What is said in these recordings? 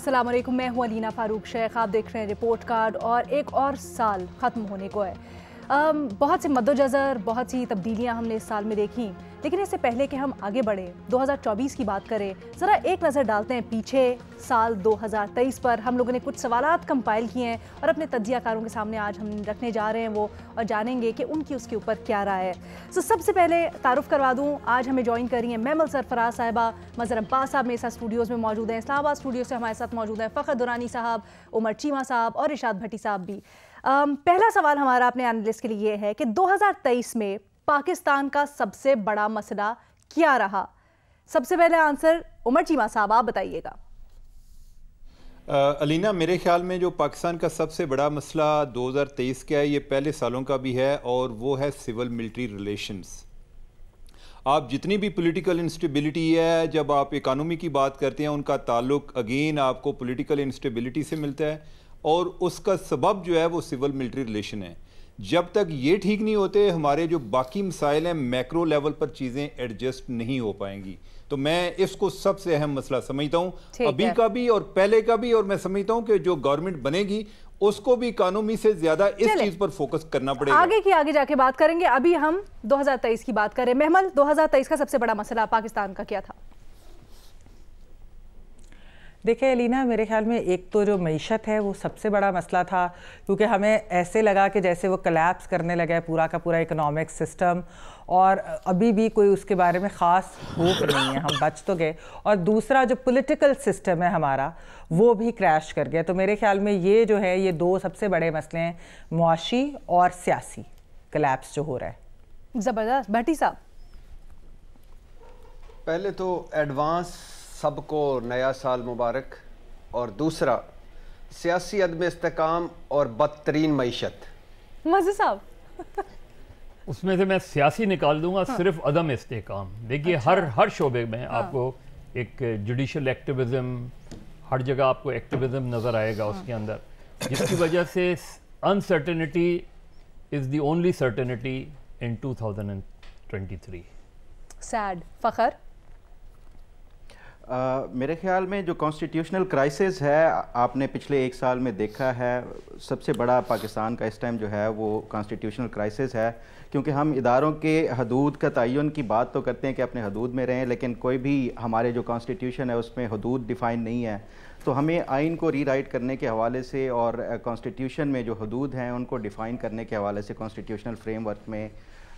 अस्सलाम वालेकुम, मैं हूँ अलीना फारूक शेख। आप देख रहे हैं रिपोर्ट कार्ड और एक और साल ख़त्म होने को है। बहुत से मद्दोजज़र, बहुत सी तब्दीलियाँ हमने इस साल में देखी, लेकिन इससे पहले कि हम आगे बढ़े 2024 की बात करें, ज़रा एक नज़र डालते हैं पीछे साल 2023 पर। हम लोगों ने कुछ सवालात कंपाइल किए हैं और अपने तज्जियाकारों के सामने आज हम रखने जा रहे हैं वो, और जानेंगे कि उनकी उसके ऊपर क्या राय है। तो सबसे पहले तारुफ करवा दूँ, आज हमें ज्वाइन कर रही हैं मेमल सरफराज साहिबा। मज़हर अब्बास साहब मेरे साथ स्टूडियोज़ में मौजूद हैं, इस्लामाबाद स्टूडियो से हमारे साथ मौजूद हैं फ़खर दुरानी साहब, उमर चीमा साहब और इरशाद भट्टी साहब भी। पहला सवाल हमारा अपने एनालिस्ट के लिए ये है कि 2023 में पाकिस्तान का सबसे बड़ा मसला क्या रहा? सबसे पहले आंसर उमर चीमा साहब, आप बताइएगा। अलीना, मेरे ख्याल में जो पाकिस्तान का सबसे बड़ा मसला 2023 का है, ये पहले सालों का भी है, और वो है सिविल मिलिट्री रिलेशंस। आप जितनी भी पॉलिटिकल इंस्टेबिलिटी है, जब आप इकानमी की बात करते हैं, उनका ताल्लुक अगेन आपको पॉलिटिकल इंस्टेबिलिटी से मिलता है, और उसका सबब जो है वो सिविल मिलिट्री रिलेशन है। जब तक ये ठीक नहीं होते, हमारे जो बाकी मसाइल हैं मैक्रो लेवल पर चीज़ें एडजस्ट नहीं हो पाएंगी। तो मैं इसको सबसे अहम मसला समझता हूँ, अभी का भी और पहले का भी। और मैं समझता हूँ कि जो गवर्नमेंट बनेगी उसको भी इकानमी से ज्यादा इस चीज पर फोकस करना पड़ेगा। आगे की आगे जाके बात करेंगे, अभी हम 2023 की बात करें। महमल, 2023 का सबसे बड़ा मसला पाकिस्तान का क्या था? देखिए अलीना, मेरे ख्याल में एक तो जो मईशत है वो सबसे बड़ा मसला था, क्योंकि हमें ऐसे लगा कि जैसे वो कोलैप्स करने लगा है पूरा का पूरा इकोनॉमिक सिस्टम, और अभी भी कोई उसके बारे में ख़ास होप नहीं है, हम बच तो गए। और दूसरा जो पॉलिटिकल सिस्टम है हमारा, वो भी क्रैश कर गया। तो मेरे ख्याल में ये जो है, ये दो सबसे बड़े मसले हैं, मुआशी और सियासी कोलैप्स जो हो रहा है। ज़बरदस्त। भट्टी साहब, पहले तो एडवांस सबको नया साल मुबारक, और दूसरा सियासी अदम इस्तेकाम और बदतरीन मईशत। मज़े साहब उसमें से मैं सियासी निकाल दूंगा। हाँ। सिर्फ अदम इस्तेकाम। देखिए, अच्छा। हर शोबे में आपको एक जुडिशल एक्टिविज्म, हर जगह आपको एक्टिविज्म नज़र आएगा उसके अंदर, जिसकी वजह से uncertainty is the only certainty in 2023। Sad. Fakhar, मेरे ख्याल में जो कॉन्स्टिट्यूशनल क्राइसिस है, आपने पिछले एक साल में देखा है, सबसे बड़ा पाकिस्तान का इस टाइम जो है वो कॉन्स्टिट्यूशनल क्राइसिस है। क्योंकि हम इदारों के हदूद का तयन की बात तो करते हैं कि अपने हदूद में रहें, लेकिन कोई भी हमारे जो कॉन्स्टिट्यूशन है उसमें हदूद डिफ़ाइन नहीं है। तो हमें आइन को रीराइट करने के हवाले से और कॉन्स्टिट्यूशन में जो हदूद हैं उनको डिफ़ाइन करने के हवाले से कॉन्स्टिट्यूशनल फ्रेमवर्क में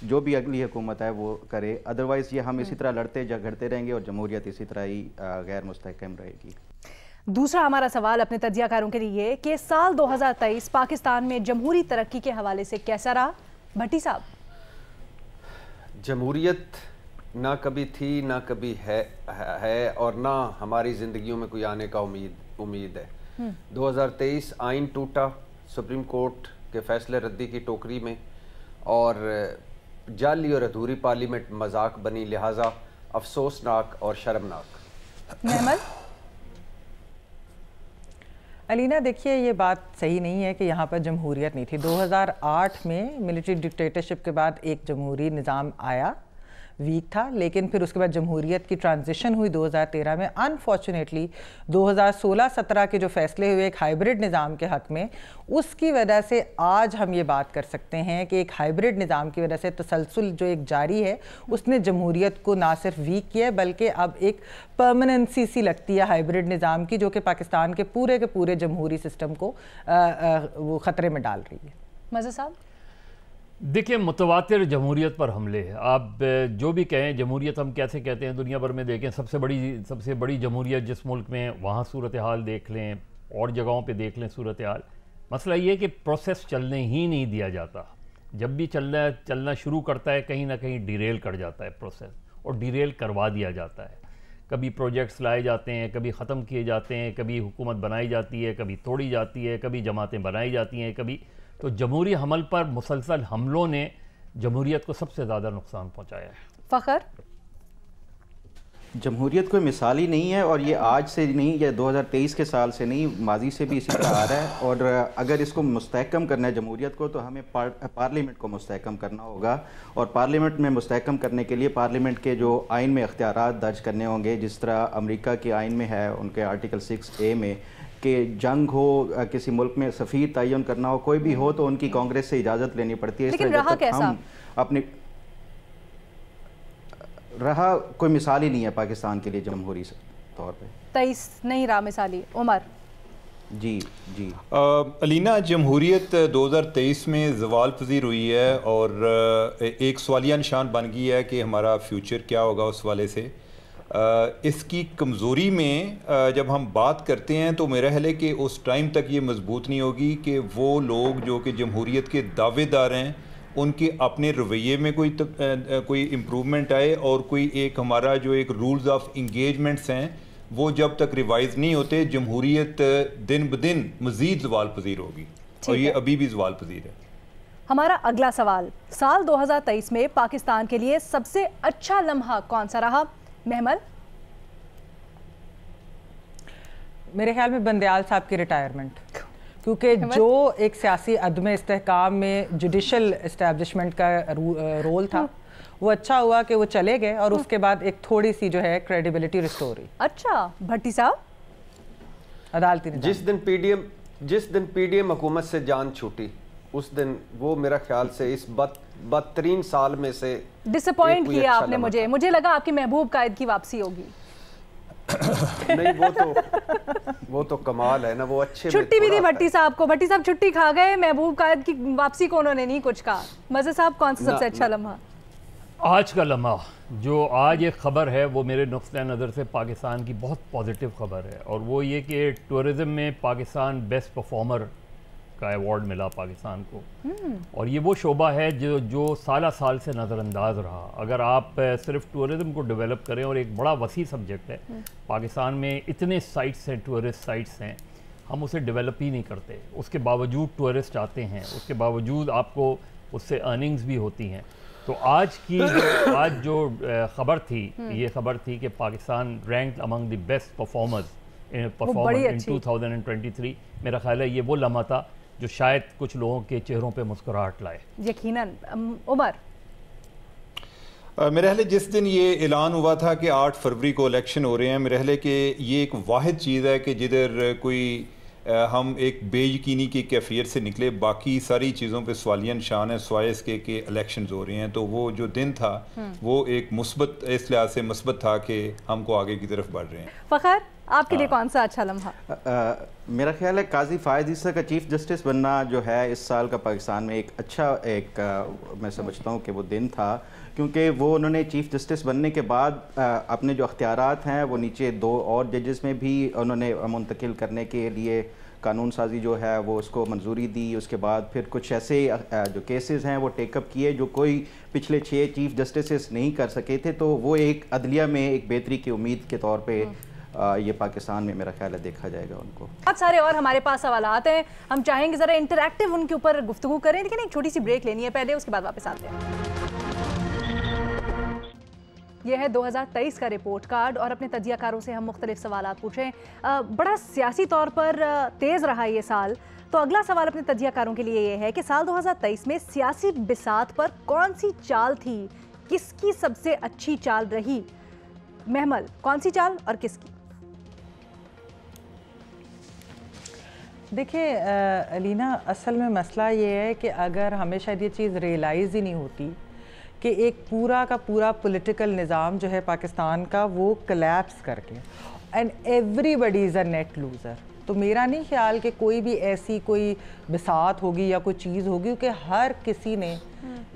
जो भी अगली हुकूमत है वो करे। अदरवाइज़ ये हम इसी तरह लड़ते झगड़ते रहेंगे और जमहूरियत इसी तरह ही गैर मुस्तहकम रहेगी। दूसरा हमारा सवाल अपने तज्जियाकारों के लिए कि साल 2023 पाकिस्तान में जमहूरी तरक्की के हवाले से कैसा रहा? भट्टी साहब। जमहूरियत ना कभी थी, ना कभी है और ना हमारी ज़िंदगियों में कोई आने का उम्मीद है। 2023 आइन टूटा सुप्रीम कोर्ट के फैसले रद्दी की टोकरी में, और जाली और अधूरी पार्लियामेंट मजाक बनी, लिहाजा अफसोसनाक और शर्मनाक। महमल। अलीना, देखिए ये बात सही नहीं है कि यहाँ पर जमहूरियत नहीं थी। 2008 में मिलिट्री डिक्टेटरशिप के बाद एक जमहूरी निज़ाम आया, वीक था, लेकिन फिर उसके बाद जमहूरियत की ट्रांजिशन हुई 2013 में। अनफॉर्चुनेटली 2016-17 के जो फैसले हुए एक हाइब्रिड निज़ाम के हक़ में, उसकी वजह से आज हम ये बात कर सकते हैं कि एक हाइब्रिड निज़ाम की वजह से तसलसल जो एक जारी है उसने जमहूरियत को ना सिर्फ वीक किया है, बल्कि अब एक परमानेंसी सी लगती है हाइब्रिड निज़ाम की, जो कि पाकिस्तान के पूरे जमहूरी सिस्टम को वो ख़तरे में डाल रही है। मज़े साहब। देखिए, मुतवातिर जमहूरियत पर हमले, आप जो भी कहें, जमहूरियत हम कैसे कहते हैं दुनिया भर में देखें, सबसे बड़ी जमहूरियत जिस मुल्क में, वहाँ सूरत हाल देख लें और जगहों पे देख लें सूरत हाल। मसला ये है कि प्रोसेस चलने ही नहीं दिया जाता। जब भी चलना शुरू करता है, कहीं ना कहीं डिरेल कर जाता है प्रोसेस, और डिरेल करवा दिया जाता है। कभी प्रोजेक्ट्स लाए जाते हैं, कभी ख़त्म किए जाते हैं, कभी हुकूमत बनाई जाती है, कभी तोड़ी जाती है, कभी जमातें बनाई जाती हैं, कभी। तो जमहूरी हमल पर मुसलसल हमलों ने जमहूरियत को सबसे ज़्यादा नुकसान पहुँचाया है। फ़खर। जमहूरियत कोई मिसाल ही नहीं है, और ये आज से नहीं, या 2023 के साल से नहीं, माजी से भी इसी तरह आ रहा है। और अगर इसको मुस्तहकम करना है जमहूरियत को, तो हमें पार्लियामेंट को मुस्तहकम करना होगा। और पार्लियामेंट में मुस्तहकम करने के लिए पार्लियामेंट के जो आइन में अख्तियारात दर्ज करने होंगे, जिस तरह अमेरिका के आइन में है, उनके आर्टिकल 6A में, कि जंग हो, किसी मुल्क में सफ़ीर तयन करना हो, कोई भी हो, तो उनकी कांग्रेस से इजाज़त लेनी पड़ती है। लेकिन रहा कैसा? हम अपनी रहा कोई मिसाल ही नहीं है पाकिस्तान के लिए जमहूरी तौर पे। 23 नहीं रहा मिसाली। उमर जी जी अलीना, जमहूरियत 2023 में ज़वाल पजीर हुई है और एक सवालिया निशान बन गई है कि हमारा फ्यूचर क्या होगा उस वाले से। इसकी कमज़ोरी में जब हम बात करते हैं तो मेरा ख्याल है कि उस टाइम तक ये मजबूत नहीं होगी कि वो लोग जो कि जमहूरियत के दावेदार हैं उनके अपने रवैये में कोई इम्प्रूवमेंट आए, और कोई एक हमारा जो एक रूल्स ऑफ इंगेजमेंट्स हैं वो जब तक रिवाइज नहीं होते, जमहूरियत दिन ब दिन मज़ीद ज़वाल पजीर होगी, और ये अभी भी ज़वाल पजीर है। हमारा अगला सवाल, साल 2023 में पाकिस्तान के लिए सबसे अच्छा लम्हा कौन सा रहा? महमल। मेरे ख्याल में बंदयाल साहब की रिटायरमेंट, क्योंकि जो एक सियासी अदम इस्तेहकाम में जुडिशल इस्टेब्लिशमेंट का रोल था, वो अच्छा हुआ कि वो चले गए, और उसके बाद एक थोड़ी सी जो है क्रेडिबिलिटी रिस्टोर हुई। अच्छा, भट्टी साहब। अदालती जिस दिन पीडीएम हुकूमत से जान छूटी, उस दिन वो मेरा ख्याल से इस बदतरीन साल में से डिसअपॉइंट किया आपने मुझे लगा आपकी महबूब कायद की वापसी होगी। नहीं, वो तो कमाल है ना, वो अच्छे छुट्टी भी दी भट्टी साहब को, भट्टी साहब छुट्टी खा गए, महबूब कायद की वापसी को उन्होंने नहीं कुछ कहा। मज़े साहब, कौन सा सबसे अच्छा लम्हा? आज का लम्हा जो आज एक ख़बर है वो मेरे नुक्ते नज़र से पाकिस्तान की बहुत पॉजिटिव ख़बर है, और वो ये कि टूरिज़म में पाकिस्तान बेस्ट परफॉर्मर का अवार्ड मिला पाकिस्तान को। और ये वो शोबा है जो साल से नज़रअंदाज रहा। अगर आप सिर्फ टूरिज़म को डेवलप करें, और एक बड़ा वसी सब्जेक्ट है, पाकिस्तान में इतने साइट्स हैं, टूरिस्ट साइट्स हैं, हम उसे डेवलप ही नहीं करते। उसके बावजूद टूरिस्ट आते हैं, उसके बावजूद आपको उससे अर्निंग्स भी होती हैं। तो आज जो ख़बर थी, ये ख़बर थी कि Pakistan ranked among the best performers in 2023। मेरा ख्याल है ये वो लम्हा था जो शायद कुछ लोगों के चेहरों पे मुस्कुराहट लाए। यकीनन। उमर, मेरे ख्याल जिस दिन ये ऐलान हुआ था कि 8 फरवरी को इलेक्शन हो रहे हैं, मेरे ख्याल कि ये एक वाहिद चीज़ है कि जिधर कोई हम एक बेयकीनी की कैफियत से निकले, बाकी सारी चीज़ों पे सवालिया निशान है सिवाय इसके कि इलेक्शन हो रहे हैं। तो वो जो दिन था वो एक मुस्बत, इस लिहाज से मुस्बत था कि हमको आगे की तरफ बढ़ रहे हैं। फ़खर, आपके लिए कौन सा अच्छा लम्हा? मेरा ख्याल है काजी फ़ायज़ ईसा का चीफ़ जस्टिस बनना जो है इस साल का पाकिस्तान में एक अच्छा मैं समझता हूँ कि वो दिन था, क्योंकि वो उन्होंने चीफ़ जस्टिस बनने के बाद अपने जो अख्तियारात हैं वो नीचे 2 और जजेस में भी उन्होंने मुंतकिल करने के लिए कानून साजी जो है वो उसको मंजूरी दी। उसके बाद फिर कुछ ऐसे जो केसेस हैं वो टेकअप किए जो कोई पिछले 6 चीफ़ जस्टिस नहीं कर सके थे। तो वो एक अदलिया में एक बेहतरी की उम्मीद के तौर पे ये पाकिस्तान में मेरा ख्याल है देखा जाएगा उनको। बहुत सारे और हमारे पास सवाल आते हैं, हम चाहेंगे ज़रा इंटरैक्टिव उनके ऊपर गुफ्तगू करें, लेकिन एक छोटी सी ब्रेक लेनी है पहले, उसके बाद वापस आते हैं। यह है 2023 का रिपोर्ट कार्ड, और अपने तजियाकारों से हम मुख्तलिफ सवाल पूछें। बड़ा सियासी तौर पर तेज़ रहा ये साल, तो अगला सवाल अपने तजियाकारों के लिए ये है कि साल 2023 में सियासी बिसात पर कौन सी चाल थी, किसकी सबसे अच्छी चाल रही? महमल, कौन सी चाल और किसकी? देखिए अलीना, असल में मसला ये है कि अगर हमें शायद ये चीज़ रियलाइज़ ही नहीं होती कि एक पूरा का पूरा पॉलिटिकल निज़ाम जो है पाकिस्तान का वो कोलैप्स करके, and everybody is a net loser. तो मेरा नहीं ख्याल कि कोई भी ऐसी कोई बिसात होगी या कोई चीज़ होगी कि हर किसी ने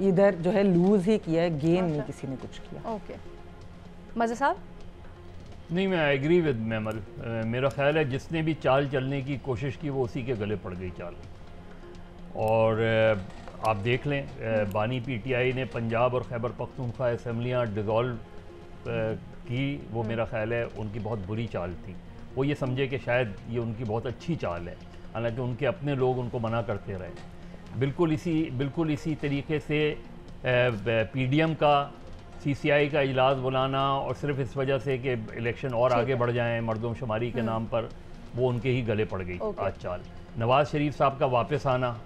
इधर जो है लूज़ ही किया है, गेन नहीं किसी ने कुछ किया। ओके, मज़े साहब? नहीं, मैं एग्री विद महमल। मेरा ख्याल है जिसने भी चाल चलने की कोशिश की वो उसी के गले पड़ गई चाल। और आप देख लें, बानी पीटीआई ने पंजाब और खैबर पख्तूनख्वा असम्बलियाँ डिज़ोल्व की, वो मेरा ख्याल है उनकी बहुत बुरी चाल थी। वो ये समझे कि शायद ये उनकी बहुत अच्छी चाल है, हालांकि उनके अपने लोग उनको मना करते रहे। बिल्कुल इसी तरीके से पीडीएम का CCI का इजलास बुलाना और सिर्फ इस वजह से कि इलेक्शन और आगे बढ़ जाएं मर्दमशुमारी के नाम पर, वो उनके ही गले पड़ गई आज चाल। नवाज़ शरीफ साहब का वापस आना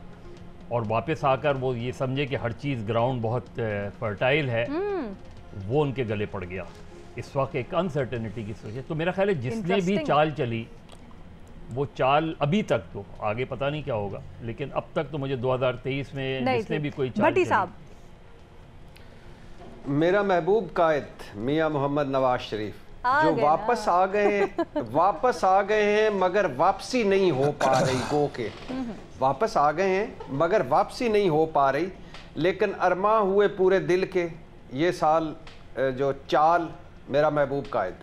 और वापस आकर वो ये समझे कि हर चीज़ ग्राउंड बहुत फर्टाइल है, वो उनके गले पड़ गया। इस वक्त एक अनसर्टेनिटी की सोच है। तो मेरा ख्याल है जिसने भी चाल चली वो चाल अभी तक, तो आगे पता नहीं क्या होगा, लेकिन अब तक तो मुझे 2023 में जिसने भी कोई चाल भट्टी साहब, मेरा महबूब कायद मियां मोहम्मद नवाज शरीफ जो वापस आ गए हैं मगर वापसी नहीं हो पा रही, गो के वापस आ गए हैं मगर वापसी नहीं हो पा रही, लेकिन अरमा हुए पूरे दिल के ये साल जो चाल मेरा महबूब कायद।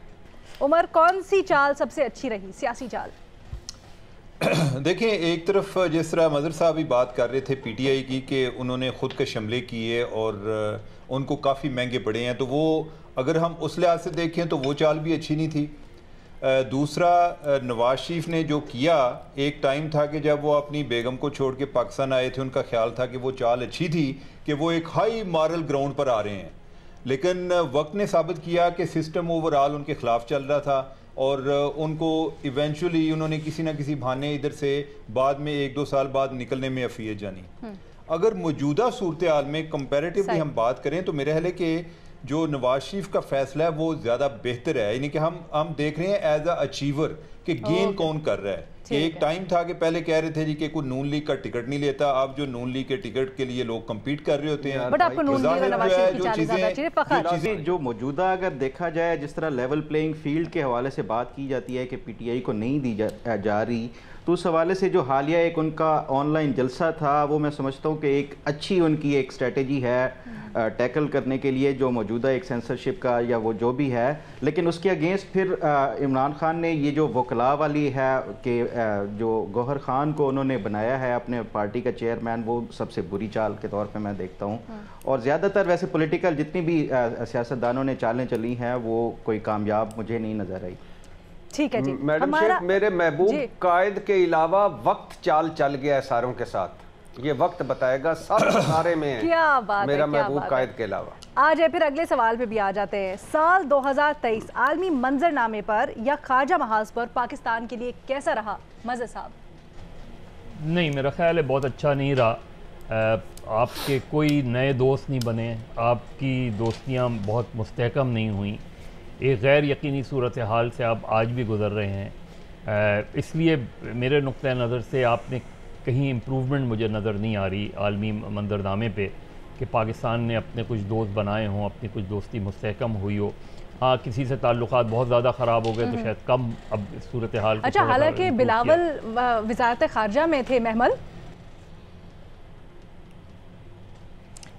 उमर, कौन सी चाल सबसे अच्छी रही, सियासी चाल? देखें, एक तरफ जिस तरह मज़हर साहब भी बात कर रहे थे PTI की कि उन्होंने ख़ुद के हमले किए और उनको काफ़ी महंगे पड़े हैं, तो वो अगर हम उस लिहाज से देखें तो वो चाल भी अच्छी नहीं थी। दूसरा, नवाज शरीफ ने जो किया, एक टाइम था कि जब वो अपनी बेगम को छोड़ के पाकिस्तान आए थे, उनका ख्याल था कि वो चाल अच्छी थी कि वो एक हाई मॉरल ग्राउंड पर आ रहे हैं, लेकिन वक्त ने साबित किया कि सिस्टम ओवरऑल उनके ख़िलाफ़ चल रहा था और उनको इवेंचुअली उन्होंने किसी ना किसी बहाने इधर से बाद में 1-2 साल बाद निकलने में अफियत जानी। अगर मौजूदा सूरत हाल में कंपैरेटिवली हम बात करें तो मेरा ख्याल है कि जो नवाज शरीफ का फैसला है वो ज़्यादा बेहतर है, यानी कि हम देख रहे हैं एज अ अचीवर कि गेन कौन कर रहा है। कि एक टाइम था कि पहले कह रहे थे जी कि कोई नून लीग का टिकट नहीं लेता, अब जो नून लीग के टिकट के लिए लोग कम्पीट कर रहे होते हैं। बट आपको नून लीग और नवाज शरीफ की चाल ज़्यादा अच्छी है। चीज़ें जो मौजूदा अगर देखा जाए, जिस तरह लेवल प्लेइंग फील्ड के हवाले से बात की जाती है कि PTI को नहीं दी जा रही, तो उस हवाले से जो हालिया एक उनका ऑनलाइन जलसा था, वो मैं समझता हूँ कि एक अच्छी उनकी एक स्ट्रेटजी है टैकल करने के लिए जो मौजूदा एक सेंसरशिप का या वो जो भी है। लेकिन उसके अगेंस्ट फिर इमरान खान ने ये जो वकला वाली है कि जो गौहर खान को उन्होंने बनाया है अपने पार्टी का चेयरमैन, वो सबसे बुरी चाल के तौर पे मैं देखता हूँ। और ज़्यादातर वैसे पॉलिटिकल जितनी भी सियासतदानों ने चालें चली हैं वो कोई कामयाब मुझे नहीं नज़र आई। ठीक है जी। मैडम शेख, मेरे महबूब कायद के अलावा वक्त चाल चल गया है सारों के साथ, ये वक्त बताएगा, सब सारे में है। क्या बात मेरा है, महबूब कायद के अलावा। आ जाए फिर अगले सवाल पे भी आ जाते हैं। साल 2023 आलमी मंजरनामे पर या खारजा महाज पर पाकिस्तान के लिए कैसा रहा, मज़हर साहब? नहीं, मेरा ख्याल है बहुत अच्छा नहीं रहा। आपके कोई नए दोस्त नहीं बने, आपकी दोस्तियाँ बहुत मुस्तहकम नहीं हुई, एक गैर यकीनी सूरत हाल से आप आज भी गुज़र रहे हैं। इसलिए मेरे नुक्ते नज़र से आपने कहीं इम्प्रूवमेंट मुझे नज़र नहीं आ रही आलमी मंजरनामे पे कि पाकिस्तान ने अपने कुछ दोस्त बनाए हों, अपनी कुछ दोस्ती मुस्तहकम हुई हो। हाँ, किसी से ताल्लुकात बहुत ज़्यादा ख़राब हो गए तो शायद कम अब सूरत हाल। अच्छा, हालांकि बिलावल वज़ारत ख़ारजा में थे महमल।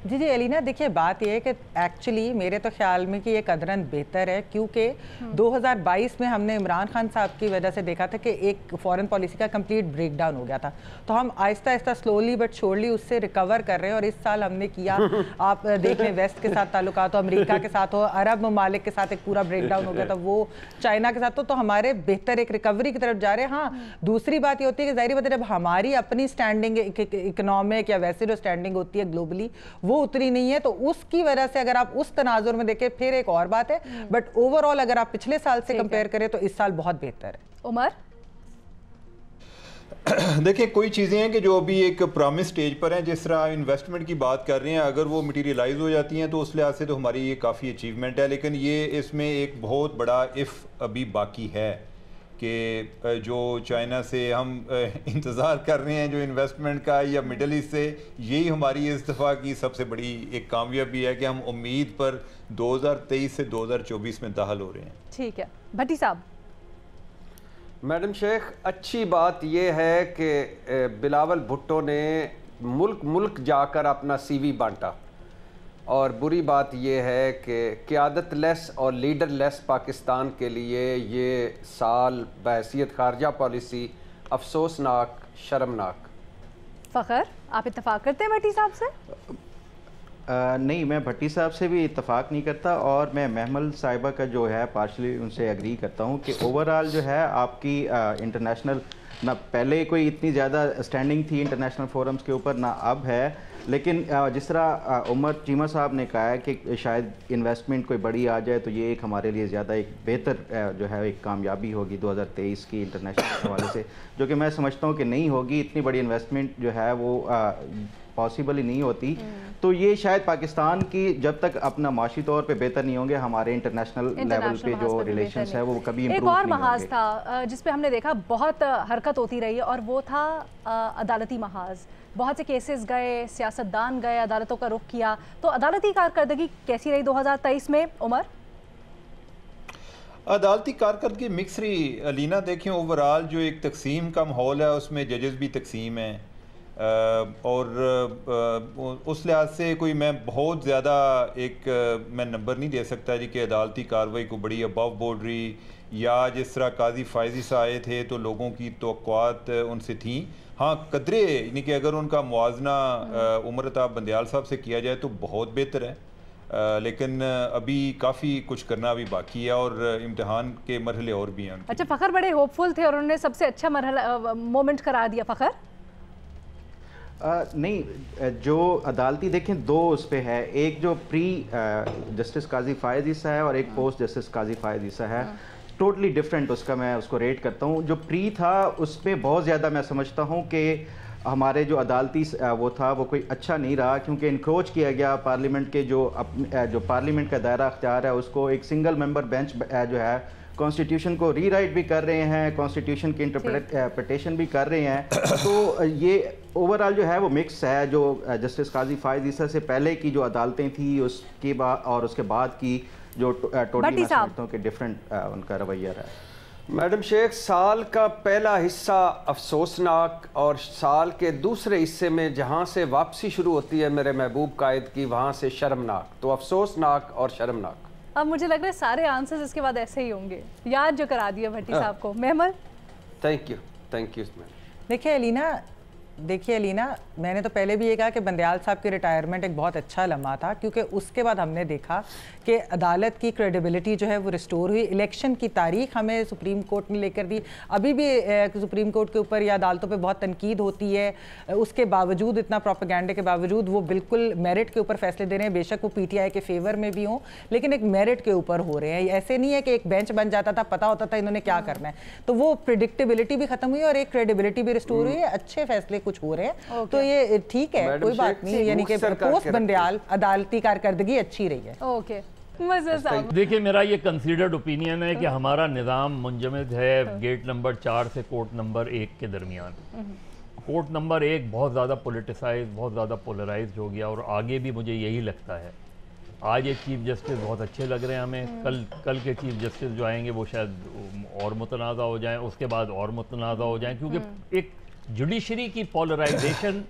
जी एलिना, देखिए बात यह है कि एक्चुअली मेरे तो ख्याल में कि ये कदरन बेहतर है, क्योंकि 2022 में हमने इमरान खान साहब की वजह से देखा था कि एक फॉरेन पॉलिसी का कंप्लीट ब्रेकडाउन हो गया था, तो हम Aahista Aahista slowly but surely उससे रिकवर कर रहे हैं। और इस साल हमने किया, आप देख लें, वेस्ट के साथ ताल्लुकात हो, अमेरिका के साथ हो, अरब ममालिक के साथ एक पूरा ब्रेकडाउन हो गया था, वो चाइना के साथ हो, तो हमारे बेहतर एक रिकवरी की तरफ जा रहे हैं। हाँ, दूसरी बात ये होती है कि ज़ाहिर बात है जब हमारी अपनी स्टैंडिंग इकोनॉमिक या वैसे जो स्टैंडिंग होती है ग्लोबली वो उतरी नहीं है, तो उसकी वजह से अगर आप उस तनाजुर में देखें फिर एक और बात है, बट ओवरऑल अगर आप पिछले साल से कंपेयर करें तो इस साल बहुत बेहतर है। उमर, देखिए, कोई चीज़ें हैं कि जो अभी एक प्रॉमिस स्टेज पर हैं, जिस तरह इन्वेस्टमेंट की बात कर रहे हैं, अगर वो मटीरियलाइज हो जाती हैं तो उस लिहाज से तो हमारी ये काफ़ी अचीवमेंट है। लेकिन ये इसमें एक बहुत बड़ा इफ़ अभी बाकी है कि जो चाइना से हम इंतज़ार कर रहे हैं जो इन्वेस्टमेंट का, या मिडल ईस्ट से, यही हमारी इस दफ़ा की सबसे बड़ी एक कामयाबी है कि हम उम्मीद पर 2023 से 2024 में दाखिल हो रहे हैं। ठीक है, भट्टी साहब। मैडम शेख, अच्छी बात यह है कि बिलावल भुट्टो ने मुल्क मुल्क जाकर अपना CV बांटा, और बुरी बात यह है कि क़यादत लेस और लीडर लेस पाकिस्तान के लिए ये साल बहैसियत खारजा पॉलिसी अफसोसनाक, शर्मनाक। फ़खर, आप इत्तफाक करते हैं भट्टी साहब से? नहीं, मैं भट्टी साहब से भी इत्तफाक नहीं करता, और मैं महमल साहिबा का जो है पार्शली उनसे एग्री करता हूँ कि ओवरऑल जो है आपकी इंटरनेशनल ना पहले कोई इतनी ज़्यादा स्टैंडिंग थी इंटरनेशनल फोरम्स के ऊपर, ना अब है। लेकिन जिस तरह उमर चीमा साहब ने कहा है कि शायद इन्वेस्टमेंट कोई बड़ी आ जाए तो ये एक हमारे लिए ज़्यादा एक बेहतर जो है एक कामयाबी होगी 2023 की इंटरनेशनल हवाले से, जो कि मैं समझता हूँ कि नहीं होगी। इतनी बड़ी इन्वेस्टमेंट जो है वो पॉसिबल ही नहीं होती। तो ये शायद पाकिस्तान की जब तक अपना माशी तौर पे बेहतर नहीं होंगे, हमारे इंटरनेशनल लेवल पे जो रिलेशंस है वो कभी एक और महाज था जिस पे हमने देखा बहुत हरकत होती रही है, और वो था अदालती महाज। बहुत से केसेस गए, सियासतदान गए, अदालतों का रुख किया। तो अदालती कारकर्दगी कैसी रही 2023 में उमर? अदालती कारकर्दगी मिक्स रही अलीना। देखें ओवरऑल जो एक तकसीम का माहौल है उसमें जजेस भी तकसीम हैं, और उस लिहाज से कोई मैं बहुत ज़्यादा मैं नंबर नहीं दे सकता जी कि अदालती कार्रवाई को बड़ी अबव बोर्ड रही, या जिस तरह काजी फायजी से आए थे तो लोगों की तवक्कुआत उनसे थी। हाँ, कदरे यानी कि अगर उनका मुआवजना उमरताब बंदयाल साहब से किया जाए तो बहुत बेहतर है, लेकिन अभी काफ़ी कुछ करना अभी बाकी है और इम्तिहान के मरहले और भी हैं। अच्छा, फ़खर बड़े होपफुल थे और उन्होंने सबसे अच्छा मरहला मोमेंट करार दिया फ़खर? नहीं, जो अदालती देखें दो उस पे है, एक जो प्री जस्टिस काजी फायद ईसा है और एक पोस्ट जस्टिस काजी फायद ईसा है। टोटली डिफरेंट उसका मैं उसको रेट करता हूँ। जो प्री था उस पर बहुत ज़्यादा मैं समझता हूँ कि हमारे जो अदालती वो था वो कोई अच्छा नहीं रहा, क्योंकि इनक्रोच किया गया पार्लियामेंट के जो पार्लियामेंट का दायरा अख्तियार है उसको। एक सिंगल मेंबर बेंच जो है कॉन्स्टिट्यूशन को रीराइट भी कर रहे हैं, कॉन्स्टिट्यूशन की इंटरप्रिटेशन भी कर रहे हैं। तो ये ओवरऑल जो है वो मिक्स है। जो जस्टिस काजी फायद ईसा से पहले की जो अदालतें थी उसके बाद और उसके बाद की जो टोटली समझता हूँ कि डिफरेंट उनका रवैया रहा है। मैडम शेख, साल का पहला हिस्सा अफसोसनाक और साल के दूसरे हिस्से में जहाँ से वापसी शुरू होती है मेरे महबूब कायद की, वहाँ से शर्मनाक। तो अफसोसनाक और शर्मनाक। अब मुझे लग रहा है सारे आंसर्स इसके बाद ऐसे ही होंगे। याद जो करा दिया भट्टी साहब को। मेहमल, थैंक यू। देखिए अलीना, मैंने तो पहले भी ये कहा कि बंदयाल साहब की रिटायरमेंट एक बहुत अच्छा लम्हा था, क्योंकि उसके बाद हमने देखा कि अदालत की क्रेडिबिलिटी जो है वो रिस्टोर हुई। इलेक्शन की तारीख हमें सुप्रीम कोर्ट ने लेकर दी। अभी भी सुप्रीम कोर्ट के ऊपर या अदालतों पे बहुत तनकीद होती है, उसके बावजूद, इतना प्रोपेगेंडे के बावजूद वो बिल्कुल मेरिट के ऊपर फैसले दे रहे हैं। बेशक वो PTI के फेवर में भी हों, लेकिन एक मेरिट के ऊपर हो रहे हैं। ऐसे नहीं है कि एक बेंच बन जाता था, पता होता था इन्होंने क्या करना है। तो वो प्रिडिक्टेबिलिटी भी खत्म हुई और एक क्रेडिबिलिटी भी रिस्टोर हुई है। अच्छे फैसले कुछ हो रहे हैं, तो ये ठीक है, कोई बात नहीं। यानी कि पोस्ट बंदयाल अदालती कारकर्दगी अच्छी रही है। ओके, देखिए, मेरा ये कंसीडर्ड ओपिनियन है कि हमारा निज़ाम मुंजमद है गेट नंबर 4 से कोर्ट नंबर 1 के दरमियान। कोर्ट नंबर 1 बहुत ज़्यादा पोलिटिसाइज, बहुत ज़्यादा पोलराइज हो गया, और आगे भी मुझे यही लगता है। आज एक चीफ जस्टिस बहुत अच्छे लग रहे हैं हमें, कल के चीफ जस्टिस जो आएंगे वो शायद और मुतनाज़ा हो जाएं, उसके बाद और मुतनाज़ा हो जाएं, क्योंकि एक जुडिशरी की पोलराइजेशन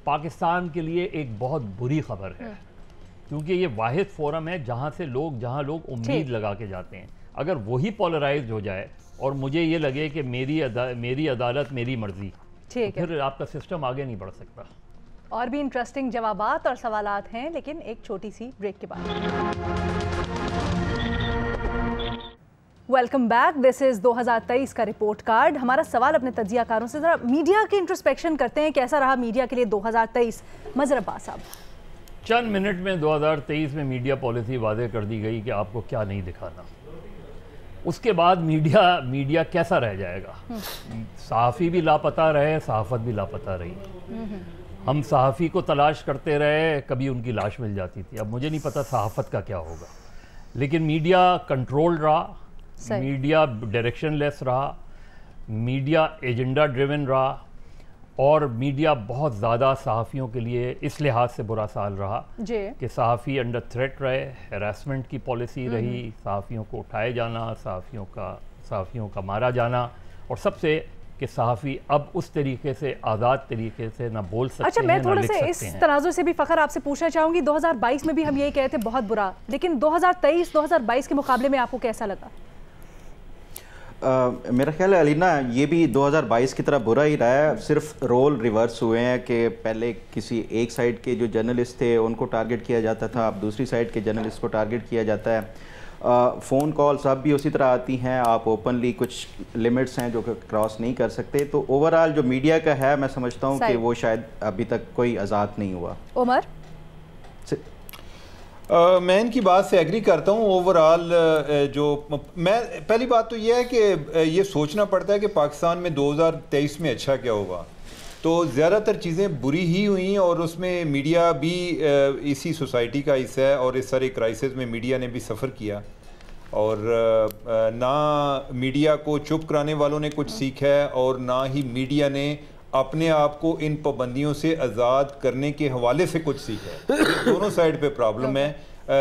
पाकिस्तान के लिए एक बहुत बुरी खबर है, क्योंकि ये वाहिद फोरम है जहाँ लोग उम्मीद लगा के जाते हैं। अगर वही पोलराइज हो जाए और मुझे ये लगे कि मेरी अदालत मेरी मर्जी, तो फिर आपका सिस्टम आगे नहीं बढ़ सकता। और भी इंटरेस्टिंग जवाबात और सवालात हैं, लेकिन एक छोटी सी ब्रेक के बाद। Welcome back. दिस इज 2023 का रिपोर्ट कार्ड। हमारा सवाल अपने तज्जियाकारों से, जरा मीडिया की इंट्रोस्पेक्शन करते हैं, कैसा रहा मीडिया के लिए 2023। मजहर अब्बास साहब, चंद मिनट में 2023 में मीडिया पॉलिसी वादे कर दी गई कि आपको क्या नहीं दिखाना। उसके बाद मीडिया कैसा रह जाएगा? सहाफ़ी भी लापता रहे, सहाफ़त भी लापता रही। हम सहाफ़ी को तलाश करते रहे, कभी उनकी लाश मिल जाती थी। अब मुझे नहीं पता सहाफ़त का क्या होगा, लेकिन मीडिया कंट्रोल रहा, मीडिया डायरेक्शनलेस रहा, मीडिया एजेंडा ड्रिवन रहा, और मीडिया बहुत ज़्यादा सहाफ़ियों के लिए इस लिहाज से बुरा साल रहा कि सहाफ़ी अंडर थ्रेट रहे, हैरेसमेंट की पॉलिसी रही, सहाफ़ियों को उठाए जाना, सहाफ़ियों का मारा जाना, और सबसे कि सहाफ़ी अब उस तरीके से आज़ाद तरीके से ना बोल सकते हैं। अच्छा, मैं थोड़ा सा इस तनाज़ुर से भी फ़खर आपसे पूछना चाहूँगी। 2022 में भी हम यही कहते बहुत बुरा, लेकिन 2023-2022 के मुकाबले में आपको कैसा लगा? मेरा ख्याल है अलीना, ये भी 2022 की तरह बुरा ही रहा है। सिर्फ रोल रिवर्स हुए हैं कि पहले किसी एक साइड के जो जर्नलिस्ट थे उनको टारगेट किया जाता था, अब दूसरी साइड के जर्नलिस्ट को टारगेट किया जाता है। फ़ोन कॉल्स अब भी उसी तरह आती हैं, आप ओपनली कुछ लिमिट्स हैं जो कि क्रॉस नहीं कर सकते। तो ओवरऑल जो मीडिया का है, मैं समझता हूँ कि वो शायद अभी तक कोई आज़ाद नहीं हुआ। उमर, मैं इनकी बात से एग्री करता हूँ। ओवरऑल मैं पहली बात तो ये है कि ये सोचना पड़ता है कि पाकिस्तान में 2023 में अच्छा क्या होगा। तो ज़्यादातर चीज़ें बुरी ही हुई और उसमें मीडिया भी इसी सोसाइटी का हिस्सा है और इस सारे क्राइसिस में मीडिया ने भी सफ़र किया और ना मीडिया को चुप कराने वालों ने कुछ सीखा है और ना ही मीडिया ने अपने आप को इन पाबंदियों से आज़ाद करने के हवाले से कुछ सीखा है। दोनों साइड पे प्रॉब्लम है,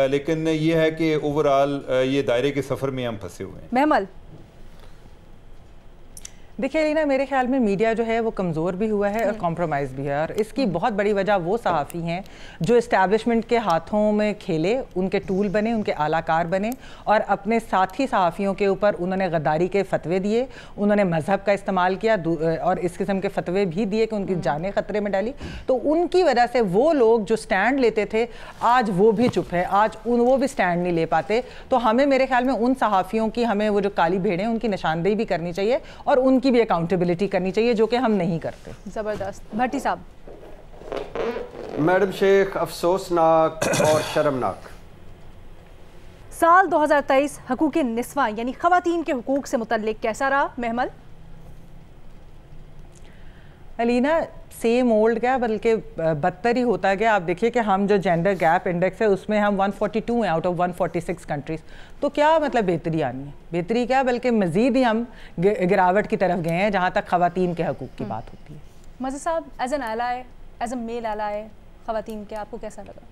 लेकिन ये है कि ओवरऑल ये दायरे के सफ़र में हम फंसे हुए हैं। महमल, देखिए रीना, मेरे ख्याल में मीडिया जो है वो कमज़ोर भी हुआ है और कॉम्प्रोमाइज़ भी है, और इसकी बहुत बड़ी वजह वो सहाफ़ी हैं जो इस्टेब्लिशमेंट के हाथों में खेले, उनके टूल बने, उनके आलाकार बने और अपने साथी सहाफ़ियों के ऊपर उन्होंने गद्दारी के फतवे दिए, उन्होंने मज़हब का इस्तेमाल किया और इस किस्म के फतवे भी दिए कि उनकी जानें ख़तरे में डाली। तो उनकी वजह से वो लोग जो स्टैंड लेते थे आज वो भी चुप है, आज वो भी स्टैंड नहीं ले पाते। तो हमें, मेरे ख्याल में, उन सहाफ़ियों की, हमें वो जो काली भेड़ें उनकी निशानदेही भी करनी चाहिए और उनकी भी अकाउंटेबिलिटी करनी चाहिए, जो कि हम नहीं करते। जबरदस्त। भट्टी साहब। मैडम शेख, अफसोसनाक और शर्मनाक। साल 2023 हकूक़ निस्वा यानी ख़वातीन के हुकूक से मुतल्लिक कैसा रहा महमल? अलीना, सेम ओल्ड क्या, बल्कि बदतर ही होता गया। आप देखिए कि हम जो जेंडर गैप इंडेक्स है उसमें हम 142 हैं आउट ऑफ 146 कंट्रीज़। तो क्या मतलब बेहतरी आनी है? बेहतरी क्या, बल्कि मज़ीद ही हम गिरावट की तरफ गए हैं जहाँ तक ख़वातीन के हकूक़ की बात होती है। मज़हर साहब, as an ally, as a male ally ख़वातीन के आपको कैसा लगा?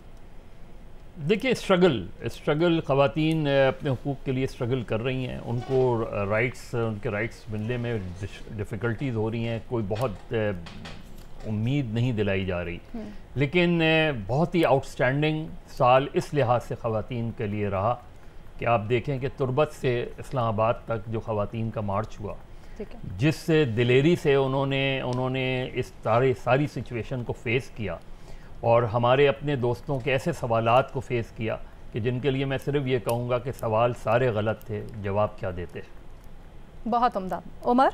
देखिए, स्ट्रगल ख़वातीन अपने हुकूक के लिए स्ट्रगल कर रही हैं, उनको उनके राइट्स मिलने में डिफ़िकल्टीज़ हो रही हैं, कोई बहुत उम्मीद नहीं दिलाई जा रही। लेकिन बहुत ही आउटस्टैंडिंग साल इस लिहाज से ख़वातीन के लिए रहा कि आप देखें कि तुर्बत से इस्लामाबाद तक जो ख़वातीन का मार्च हुआ, जिस दिलेरी से उन्होंने इस सारी सिचुएशन को फ़ेस किया और हमारे अपने दोस्तों के ऐसे सवालात को फ़ेस किया कि जिनके लिए मैं सिर्फ ये कहूँगा कि सवाल सारे गलत थे, जवाब क्या देते। बहुत उम्दा। उमर,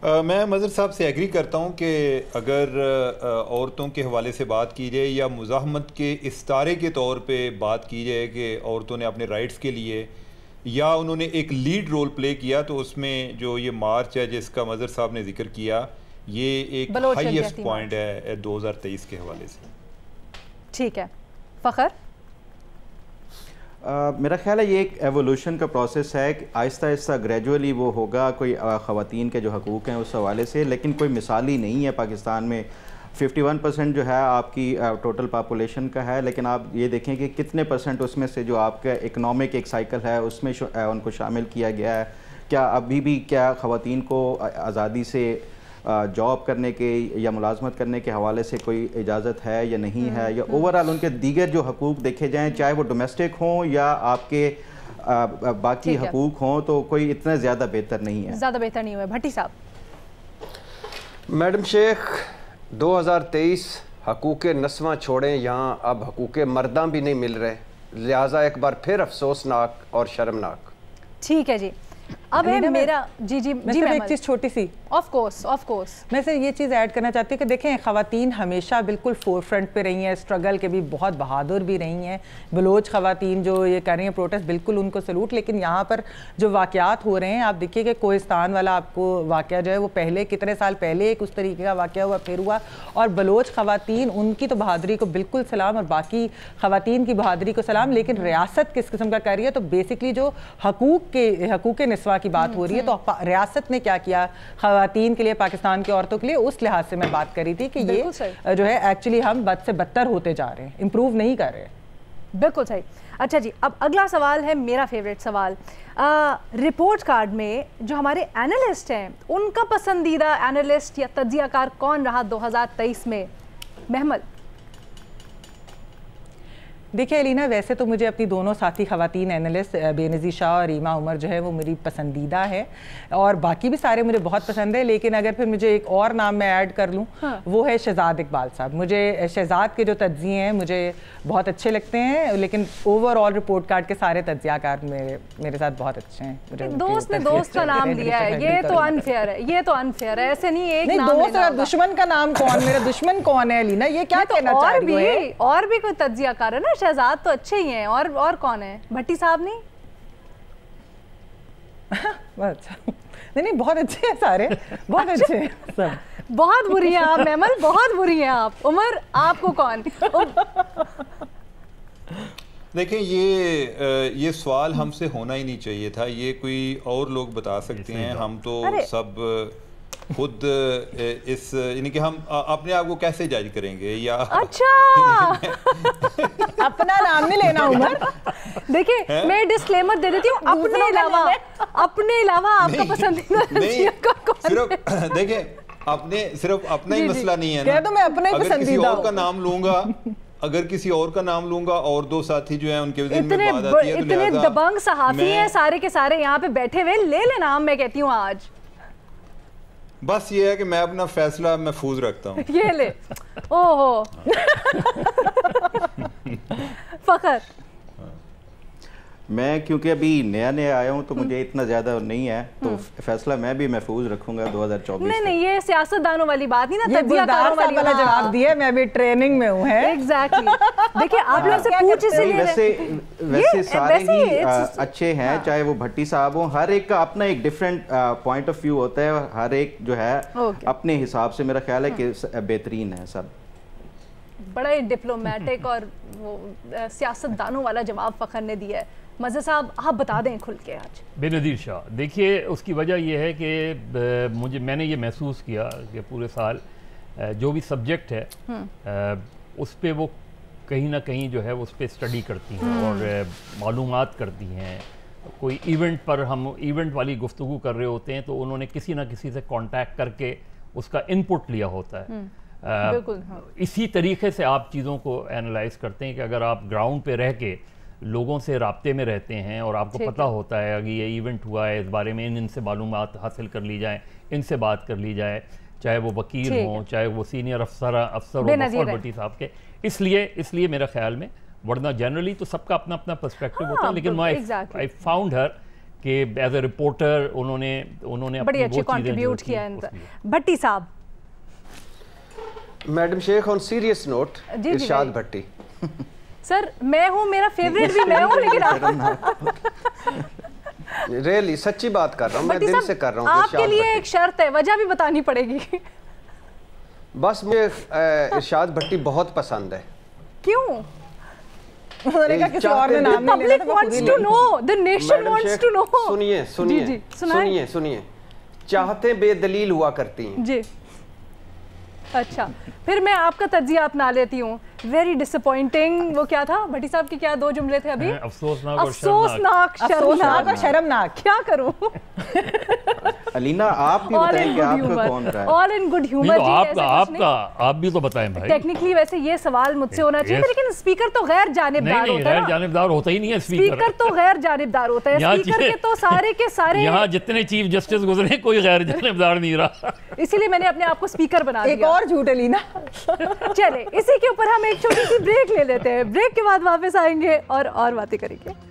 मैं मज़हर साहब से एग्री करता हूँ कि अगर औरतों के हवाले से बात की जाए या मुज़ाहमत के इस्तारे के तौर पे बात की जाए कि औरतों ने अपने राइट्स के लिए या उन्होंने एक लीड रोल प्ले किया, तो उसमें जो ये मार्च है जिसका मज़हर साहब ने जिक्र किया, ये एक हाईएस्ट पॉइंट है 2023 के हवाले से। ठीक है। फ़खर, मेरा ख्याल है ये एक एवोल्यूशन का प्रोसेस है कि आहिस्ता आहिस्ता ग्रेजुअली वो होगा कोई ख़वातीन के जो हकूक़ हैं उस हवाले से, लेकिन कोई मिसाली नहीं है। पाकिस्तान में 51% जो है आपकी टोटल पॉपुलेशन का है, लेकिन आप ये देखें कि कितने परसेंट उसमें से जो आपका इकनॉमिक एक साइकिल है उसमें उनको शामिल किया गया है। क्या अभी भी क्या ख़वातीन को आज़ादी से जॉब करने के या मुलाजमत करने के हवाले से कोई इजाज़त है या नहीं है, या ओवरऑल उनके दीगर जो हकूक़ देखे जाएँ, चाहे वो डोमेस्टिक हों या आपके बाकी हकूक़ हों, तो कोई इतना ज़्यादा बेहतर नहीं है, ज़्यादा बेहतर नहीं हुआ। भट्टी साहब। मैडम शेख, 2023 हकूक़ नस्वां छोड़ें, यहाँ अब हकूक़ मर्दा भी नहीं मिल रहे, लिहाजा एक बार फिर अफसोसनाक और शर्मनाक। ठीक है जी। अब है मेरा जी एक चीज़ छोटी सी, ऑफ कोर्स मैं सिर्फ ये चीज़ ऐड करना चाहती हूँ कि देखें, ख़वातीन हमेशा बिल्कुल फोर फ्रंट पे रही हैं, स्ट्रगल के भी बहुत बहादुर भी रही हैं। बलोच ख़वातीन जो ये कर रही हैं प्रोटेस्ट, बिल्कुल उनको सलूट। लेकिन यहाँ पर जो वाक़यात हो रहे हैं, आप देखिए कि कोहिस्तान वाला आपको वाक़या जो है वो पहले कितने साल पहले एक उस तरीके का वाक़या हुआ, फिर हुआ, और बलोच ख़वातीन, उनकी तो बहादुरी को बिल्कुल सलाम और बाकी ख़वातीन की बहादुरी को सलाम। लेकिन रियासत किस किस्म का कर रही है? तो बेसिकली जो हकूक़ निस्वा की बात हो रही है, तो रियासत ने क्या किया ख़वातीन के लिए, पाकिस्तान की औरतों के लिए, उस लिहाज से मैं बात कर रही थी कि ये जो है एक्चुअली हम बद से बदतर होते जा रहे हैं, इंप्रूव नहीं कर रहे। बिल्कुल सही। अच्छा जी, अब अगला सवाल है मेरा फेवरेट सवाल। रिपोर्ट कार्ड में जो हमारे एनालिस्ट हैं, उनका पसंदीदा एनालिस्ट या तज्जियाकार कौन रहा 2023 में? महमल। देखिए अलीना, वैसे तो मुझे अपनी दोनों साथी खवातीन एनालिस्ट बेनज़ीर शाह और रीमा उमर जो है वो मेरी पसंदीदा है, और बाकी भी सारे मुझे बहुत पसंद है। लेकिन अगर फिर मुझे एक और नाम मैं ऐड कर लूँ, वो है शहजाद इकबाल साहब। मुझे शहजाद के जो तज्ज़िये हैं मुझे बहुत अच्छे लगते हैं, लेकिन ओवरऑल रिपोर्ट कार्ड के सारे तज्ज़ियाकार मेरे साथ बहुत अच्छे हैं। दोस्त ने दोस्त का नाम लिया है, ये तो अनफेयर है, ये तो अनफेयर है। ऐसे नहीं, एक नाम दोस्त और दुश्मन का नाम कौन, मेरा दुश्मन कौन है अलीना, ये क्या कहना चाह रही है? और भी कोई तज्जियाकार है ना, शहजाद तो अच्छे ही हैं, और कौन है? भट्टी साहब नहीं? अच्छा, नहीं बहुत अच्छे हैं सारे, बहुत अच्छे हैं सब। बहुत बुरी हैं आप महमल, बहुत बुरी हैं आप। उमर, आपको कौन? देखें, ये सवाल हमसे होना ही नहीं चाहिए था, ये कोई और लोग बता सकते हैं। हम तो सब खुद इस यानी कि हम अपने आप को कैसे जज करेंगे या अच्छा अपना नाम नहीं लेना उमर। देखिए मैं डिस्क्लेमर दे देती हूँ, अपने अलावा आपका पसंदीदा सिर्फ देखें सिर्फ अपना ही मसला नहीं है ना, तो मैं अपना ही अगर किसी पसंदीदा और का नाम लूंगा, अगर किसी और का नाम लूंगा और दो साथी जो है उनके दिल में बात आती है, इतने दबंग सहाफी हैं सारे के सारे यहाँ पे बैठे हुए, ले नाम मैं कहती हूँ आज। बस ये है कि मैं अपना फैसला महफूज रखता हूँ। ये ले, ओहो फखर। मैं क्योंकि अभी नया आया हूँ तो मुझे इतना ज़्यादा नहीं है, तो फैसला मैं भी महफूज रखूंगा 2024। नहीं, ये सियासतदानों वाली बात नहीं ना, तज्जियाकारों वाला जवाब दिया। मैं भी ट्रेनिंग में हूँ है। एग्जैक्टली। देखिए आप लोग से पूछ इसलिए वैसे सारे ही अच्छे हैं, चाहे वो भट्टी साहब हो, हर एक का अपना एक डिफरेंट पॉइंट ऑफ व्यू होता है, और हर एक जो है अपने हिसाब से मेरा ख्याल है कि बेहतरीन है सब। बड़ा ही डिप्लोमेटिक और वो सियासतदानों वाला जवाब फखर ने दिया है। मज़े साहब आप बता दें खुल के आज। बेनज़ीर शाह, देखिए उसकी वजह यह है कि मैंने ये महसूस किया कि पूरे साल जो भी सब्जेक्ट है उस पर वो कहीं ना कहीं जो है उस पर स्टडी करती हैं और मालूमात करती हैं। कोई इवेंट पर हम इवेंट वाली गुफ्तगू कर रहे होते हैं तो उन्होंने किसी ना किसी से कांटेक्ट करके उसका इनपुट लिया होता है। बिल्कुल, हाँ। इसी तरीके से आप चीज़ों को एनालाइज करते हैं कि अगर आप ग्राउंड पे रह के लोगों से राब्ते में रहते हैं और आपको पता होता है कि ये इवेंट हुआ है, इस बारे में इनसे मालूमात हासिल कर ली जाए, इनसे बात कर ली जाए, चाहे वो वकील हों, चाहे वो सीनियर अफसर हो भट्टी साहब के। इसलिए मेरा ख्याल में, वरना जनरली तो सबका अपना अपना पर्सपेक्टिव होता है, लेकिन आई फाउंड हर कि एज ए रिपोर्टर उन्होंने बड़ी अच्छी कंट्रीब्यूट किया है। भट्टी साहब। Madam Sheikh, on serious note, Irshad Bhatti. Sir मैं हूँ, मेरा फेवरेट भी मैं हूँ, लेकिन रियली सच्ची बात कर रहा हूँ, मैं दिल से कर रहा हूँ। आपके लिए एक शर्त है, वजह भी बतानी पड़ेगी। बस मुझे इरशाद भट्टी बहुत पसंद है। क्यों? किसी और ने नाम नहीं लेना, wants to know, the nation wants to know। सुनिए, चाहते बेदलील हुआ करती हैं जी। अच्छा, फिर मैं आपका तज्जिया अपना लेती हूँ। Very disappointing. वो क्या था भट्टी साहब के, क्या दो जुमले थे अभी? अफसोसनाक और शर्मनाक। क्या करूँ? अलीना आप भी बताएं कि आपका कौन रहा है? All in good humour. आप भी तो बताएं भाई। टेक्निकली वैसे ये सवाल मुझसे होना चाहिए, लेकिन स्पीकर तो गैर जानिबदार होता है। गैर जानिबदार होता ही नहीं है स्पीकर तो गैर जानिबदार होता है। स्पीकर के तो सारे के सारे, यहाँ जितने चीफ जस्टिस गुजरे कोई गैर जानिबदार नहीं रहा, इसीलिए मैंने अपने आप को स्पीकर बना दिया। एक और झूठ अलीना। चले इसी के ऊपर हम एक छोटी सी ब्रेक ले लेते हैं, ब्रेक के बाद वापस आएंगे और बातें करेंगे। –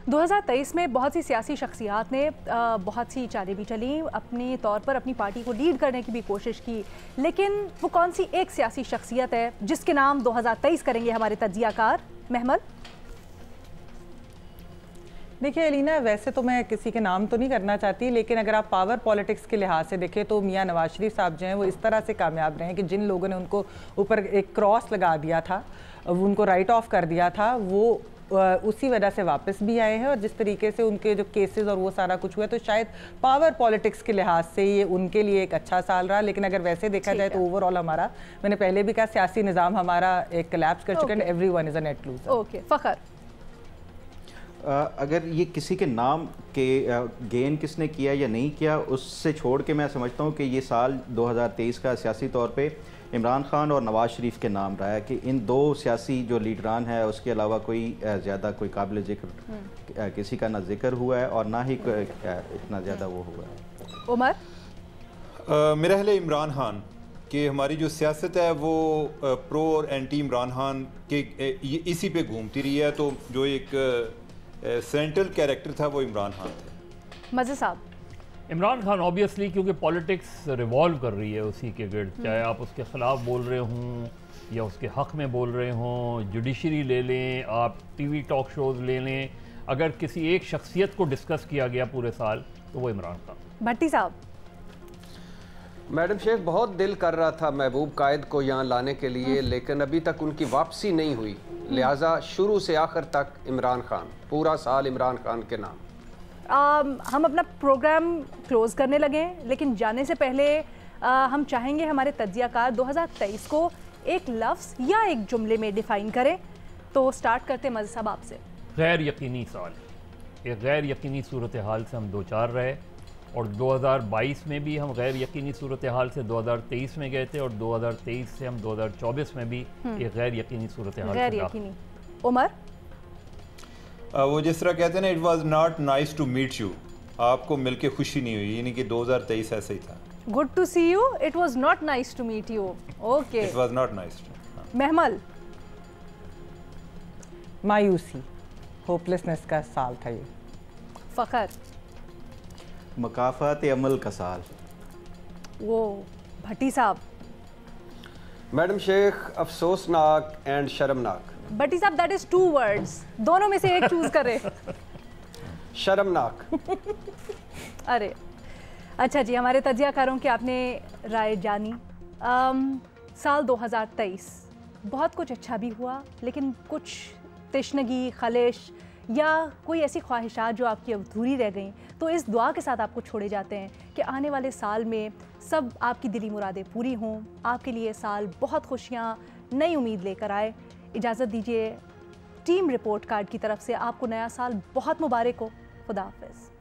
2023 में बहुत सी सियासी शख्सियात ने बहुत सी चालें भी चली, अपने तौर पर अपनी पार्टी को लीड करने की भी कोशिश की, लेकिन वो कौन सी एक सियासी शख्सियत है जिसके नाम 2023 करेंगे हमारे तज्जियाकार? महमल। देखिए अलीना, वैसे तो मैं किसी के नाम तो नहीं करना चाहती, लेकिन अगर आप पावर पॉलिटिक्स के लिहाज से देखें तो मियां नवाज शरीफ साहब जो हैं वो इस तरह से कामयाब रहे हैं कि जिन लोगों ने उनको ऊपर एक क्रॉस लगा दिया था, उनको राइट ऑफ कर दिया था, वो उसी वजह से वापस भी आए हैं। और जिस तरीके से उनके जो केसेस और वो सारा कुछ हुआ, तो शायद पावर पॉलिटिक्स के लिहाज से ये उनके लिए एक अच्छा साल रहा। लेकिन अगर वैसे देखा जाए तो ओवरऑल हमारा, मैंने पहले भी कहा, सियासी निज़ाम हमारा एक कोलैप्स कर चुका है, everyone is a net loser. Okay, Fakhar. अगर ये किसी के नाम के गेन किसने किया या नहीं किया उससे छोड़ के मैं समझता हूँ कि ये साल 2023 का सियासी तौर पे इमरान खान और नवाज़ शरीफ के नाम रहा है कि इन दो सियासी जो लीडरान है उसके अलावा कोई ज़्यादा कोई काबिल जिक्र किसी का ना जिक्र हुआ है और ना ही इतना ज़्यादा वो हुआ है। उमर? मेरा ख्याल है इमरान खान कि हमारी जो सियासत है वो प्रो और एंटी इमरान खान के इसी पे घूमती रही है, तो जो एक सेंट्रल कैरेक्टर था वो इमरान खान थे। मज़े साहब? इमरान खान ऑब्वियसली, क्योंकि पॉलिटिक्स रिवॉल्व कर रही है उसी के गिर्द, चाहे आप उसके ख़िलाफ़ बोल रहे हों या उसके हक़ में बोल रहे हों, जुडिशरी ले लें, आप टीवी टॉक शोज़ ले लें, अगर किसी एक शख्सियत को डिस्कस किया गया पूरे साल तो वो इमरान खान। भट्टी साहब? मैडम शेख, बहुत दिल कर रहा था महबूब कायद को यहाँ लाने के लिए, लेकिन अभी तक उनकी वापसी नहीं हुई, लिहाजा शुरू से आखिर तक इमरान खान, पूरा साल इमरान खान के नाम। हम अपना प्रोग्राम क्लोज करने लगे हैं, लेकिन जाने से पहले हम चाहेंगे हमारे तज्जियाकार 2023 को एक लफ्ज़ या एक जुमले में डिफ़ाइन करें। तो स्टार्ट करते हैं मज़े साहब आपसे। गैर यकीनी साल, एक गैर यकीनी सूरत हाल से हम दो चार रहे, और 2022 में भी हम गैर यकीनी सूरत हाल से 2023 में गए थे, और 2023 से हम 2024 में भी एक गैर यकीनी सूरत हाल। गैर यकीनी। उमर? वो जिस तरह कहते हैं ना, it was not nice to meet you, आपको मिलके खुशी नहीं हुई, यानी कि 2023 ऐसे ही था। Good to see you, it was not nice to meet you. Okay, it was not nice to. महमल? मायूसी, होपलेसनेस का साल था ये। फ़खर? मकाफ़ात अमल का साल। वो भट्टी साहब? मैडम शेख, अफसोसनाक एंड शर्मनाक। भट्टी साहब, दैट इज 2 वर्ड्स, दोनों में से एक चूज करें। शर्मनाक। अरे अच्छा जी, हमारे तज्जियाकारों की आपने राय जानी। साल 2023 बहुत कुछ अच्छा भी हुआ, लेकिन कुछ तशनगी, खलिश या कोई ऐसी ख्वाहिशात जो आपकी अधूरी रह गई, तो इस दुआ के साथ आपको छोड़े जाते हैं कि आने वाले साल में सब आपकी दिली मुरादें पूरी हों, आपके लिए साल बहुत खुशियाँ, नई उम्मीद लेकर आए। इजाज़त दीजिए, टीम रिपोर्ट कार्ड की तरफ से आपको नया साल बहुत मुबारक हो। खुदा हाफ़िज़।